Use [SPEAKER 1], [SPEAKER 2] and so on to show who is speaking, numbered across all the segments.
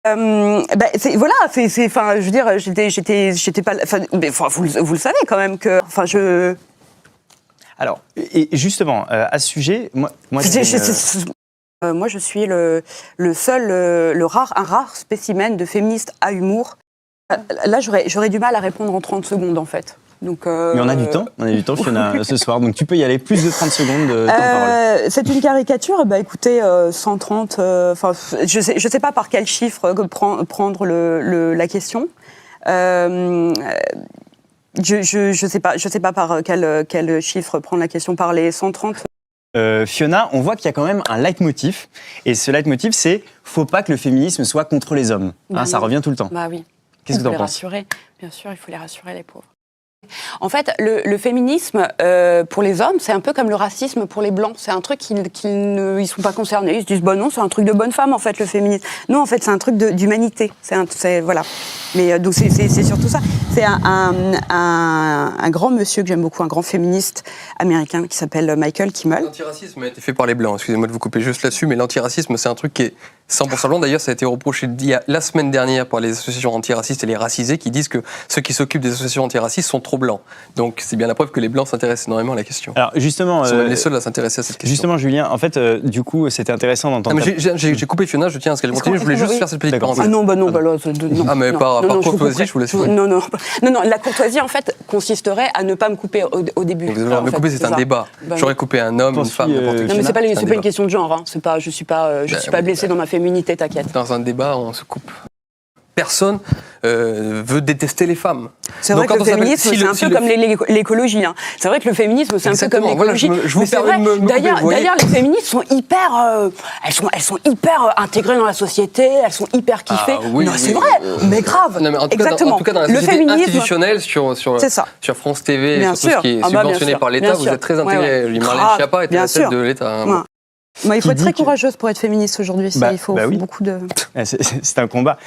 [SPEAKER 1] Voilà, enfin, je veux dire, j'étais pas, enfin, vous le savez quand même que, enfin, je.
[SPEAKER 2] Alors, et justement, à ce sujet, moi
[SPEAKER 1] je suis le seul, un rare spécimen de féministe à humour. Là, j'aurais du mal à répondre en 30 secondes, en fait. Donc,
[SPEAKER 2] mais on a du temps, Fiona, ce soir, donc tu peux y aller, plus de 30 secondes de temps parole.
[SPEAKER 1] C'est une caricature, écoutez, 130, je sais pas par quel chiffre prendre la question. Je sais pas par quel chiffre prendre la question, par les 130.
[SPEAKER 2] Fiona, on voit qu'il y a quand même un leitmotiv, et ce leitmotiv, c'est « faut pas que le féminisme soit contre les hommes ». Ça revient tout le temps.
[SPEAKER 1] Bah oui.
[SPEAKER 2] Qu'est-ce que tu en penses ?
[SPEAKER 1] Rassurer. Bien sûr, il faut les rassurer, les pauvres. En fait, le féminisme, pour les hommes, c'est un peu comme le racisme pour les blancs. C'est un truc qu'ils ne sont pas concernés. Ils se disent, non, c'est un truc de bonne femme, en fait, le féminisme. Non, en fait, c'est un truc d'humanité. Voilà. Mais donc, c'est surtout ça. C'est un grand monsieur que j'aime beaucoup, un grand féministe américain qui s'appelle Michael Kimmel.
[SPEAKER 3] L'antiracisme a été fait par les blancs. Excusez-moi de vous couper juste là-dessus, mais l'antiracisme, c'est un truc qui est 100% blanc. D'ailleurs, ça a été reproché la semaine dernière par les associations antiracistes et les racisés qui disent que ceux qui s'occupent des associations antiracistes sont trop blancs. Donc, c'est bien la preuve que les blancs s'intéressent énormément à la question.
[SPEAKER 2] Alors, justement,
[SPEAKER 3] ils sont les seuls à s'intéresser à cette question.
[SPEAKER 2] Justement, Julien, en fait, du coup, c'était intéressant d'entendre.
[SPEAKER 3] J'ai coupé Fiona, je tiens à ce qu'elle continue. Je voulais juste faire cette petite parenthèse.
[SPEAKER 1] Ah non, non.
[SPEAKER 3] Mais par courtoisie, je vous laisse.
[SPEAKER 1] Non, la courtoisie, en fait, consisterait à ne pas me couper au début.
[SPEAKER 3] Me couper, c'est un débat. J'aurais coupé un homme, une femme, n'importe qui.
[SPEAKER 1] Non, mais c'est pas une question de genre. Je suis pas blessée dans ma féminité, t'inquiète.
[SPEAKER 3] Dans un débat, on se coupe. Personne veut détester les femmes.
[SPEAKER 1] C'est vrai que le féminisme, c'est un peu comme l'écologie. C'est vrai que le féminisme, c'est un peu comme l'écologie.
[SPEAKER 3] Je vous permets de me couper.
[SPEAKER 1] D'ailleurs, les féministes sont hyper, elles sont hyper intégrées dans la société, elles sont hyper kiffées. Non, c'est vrai, mais grave.
[SPEAKER 3] Non, mais en tout cas, dans la société institutionnelle, sur France TV, sur tout ce qui est subventionné par l'État, vous êtes très intégrés. Marlène Schiappa était à la tête de l'État.
[SPEAKER 1] Il faut être très courageeuse pour être féministe aujourd'hui. Il faut beaucoup de.
[SPEAKER 2] C'est un combat.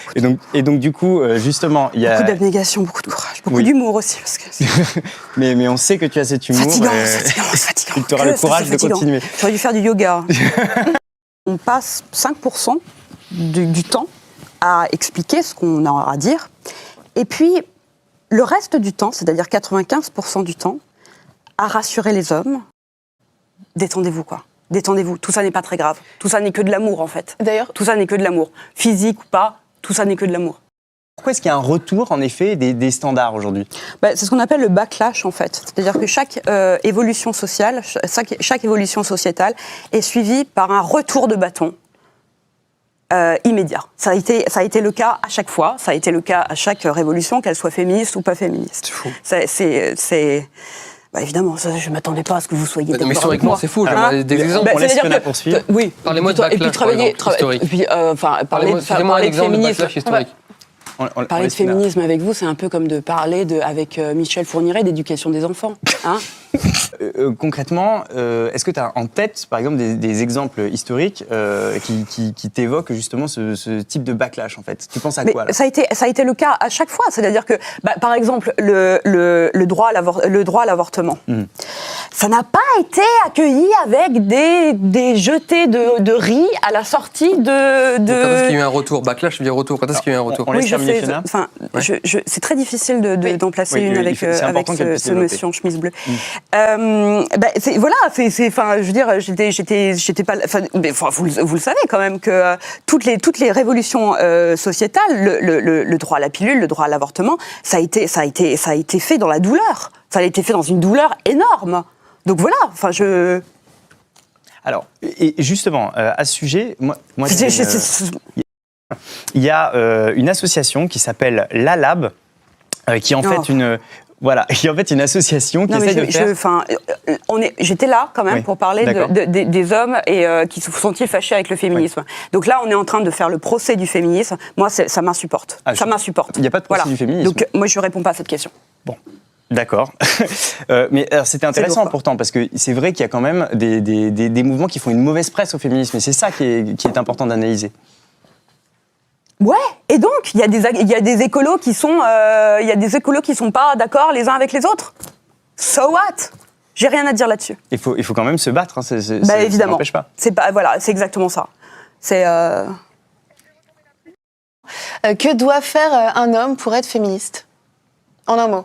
[SPEAKER 2] Et donc du coup, justement, il y a
[SPEAKER 1] beaucoup d'abnégation, beaucoup de courage, beaucoup d'humour aussi, parce que.
[SPEAKER 2] mais on sait que tu as cet humour.
[SPEAKER 1] C'est fatigant.
[SPEAKER 2] Tu auras le courage de continuer.
[SPEAKER 1] J'aurais dû faire du yoga. On passe 5% du temps à expliquer ce qu'on a à dire, et puis le reste du temps, c'est-à-dire 95% du temps, à rassurer les hommes. Détendez-vous, quoi. Détendez-vous, tout ça n'est pas très grave. Tout ça n'est que de l'amour, en fait. D'ailleurs, tout ça n'est que de l'amour. Physique ou pas, tout ça n'est que de l'amour.
[SPEAKER 2] Pourquoi est-ce qu'il y a un retour, en effet, des standards aujourd'hui ?
[SPEAKER 1] C'est ce qu'on appelle le backlash, en fait. C'est-à-dire que chaque évolution sociale, chaque évolution sociétale est suivie par un retour de bâton immédiat. Ça a été le cas à chaque fois. Ça a été le cas à chaque révolution, qu'elle soit féministe ou pas féministe.
[SPEAKER 3] C'est fou.
[SPEAKER 1] Évidemment, je ne m'attendais pas à ce que vous soyez d'accord.
[SPEAKER 3] Mais historiquement, c'est fou. J'aimerais des exemples.
[SPEAKER 2] On laisse Fiona poursuivre.
[SPEAKER 1] Oui.
[SPEAKER 3] Parlez-moi de backlash, historique.
[SPEAKER 1] Et puis, parler de féminisme
[SPEAKER 3] historique.
[SPEAKER 1] Parler de féminisme avec vous, c'est un peu comme de parler avec Michel Fourniret d'éducation des enfants.
[SPEAKER 2] Concrètement, est-ce que tu as en tête, par exemple, des exemples historiques qui t'évoquent justement ce type de backlash, en fait ? Tu penses à quoi, là ?
[SPEAKER 1] Ça a été le cas à chaque fois. C'est-à-dire que, par exemple, le droit à l'avortement, ça n'a pas été accueilli avec des jetés de riz à la sortie de...
[SPEAKER 3] Quand est-ce qu'il y a eu un retour ? Backlash veut dire retour. Quand est-ce qu'il y a eu un retour ?
[SPEAKER 1] C'est très difficile d'en placer une avec ce monsieur en chemise bleue. Je veux dire, j'étais pas. Vous le savez quand même que toutes les révolutions sociétales, le droit à la pilule, le droit à l'avortement, ça a été fait dans la douleur. Ça a été fait dans une douleur énorme. Donc voilà.
[SPEAKER 2] Alors, et justement, à ce sujet, moi il y a une association qui s'appelle LALAB, qui est en fait une association qui essaie de faire...
[SPEAKER 1] J'étais là quand même pour parler des hommes et qui se sont-ils fâchés avec le féminisme. Oui. Donc là, on est en train de faire le procès du féminisme. Moi, ça m'insupporte. Ça m'insupporte.
[SPEAKER 2] Il n'y a pas de procès du féminisme.
[SPEAKER 1] Donc moi, je ne réponds pas à cette question.
[SPEAKER 2] Bon. D'accord. Mais alors, c'était intéressant pourtant, parce que c'est vrai qu'il y a quand même des mouvements qui font une mauvaise presse au féminisme, et c'est ça qui est important d'analyser.
[SPEAKER 1] Ouais, et donc il y a des écolos qui sont pas d'accord les uns avec les autres. So what? J'ai rien à dire là-dessus.
[SPEAKER 2] Il faut quand même se battre,
[SPEAKER 1] évidemment.
[SPEAKER 2] Ça n'empêche pas.
[SPEAKER 1] C'est exactement ça.
[SPEAKER 4] Que doit faire un homme pour être féministe? En un mot.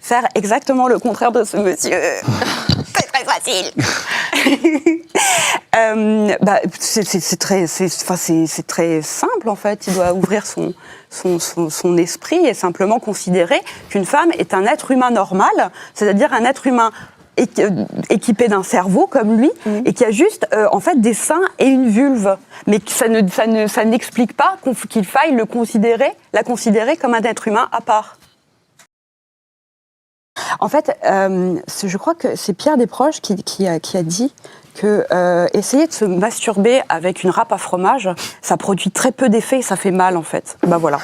[SPEAKER 1] Faire exactement le contraire de ce monsieur. C'est très facile. C'est très simple en fait. Il doit ouvrir son esprit et simplement considérer qu'une femme est un être humain normal, c'est-à-dire un être humain équipé d'un cerveau comme lui et qui a juste en fait des seins et une vulve, mais ça n'explique pas qu'il faille la considérer comme un être humain à part. En fait, je crois que c'est Pierre Desproges qui a dit que essayer de se masturber avec une râpe à fromage, ça produit très peu d'effets et ça fait mal en fait. Ben voilà.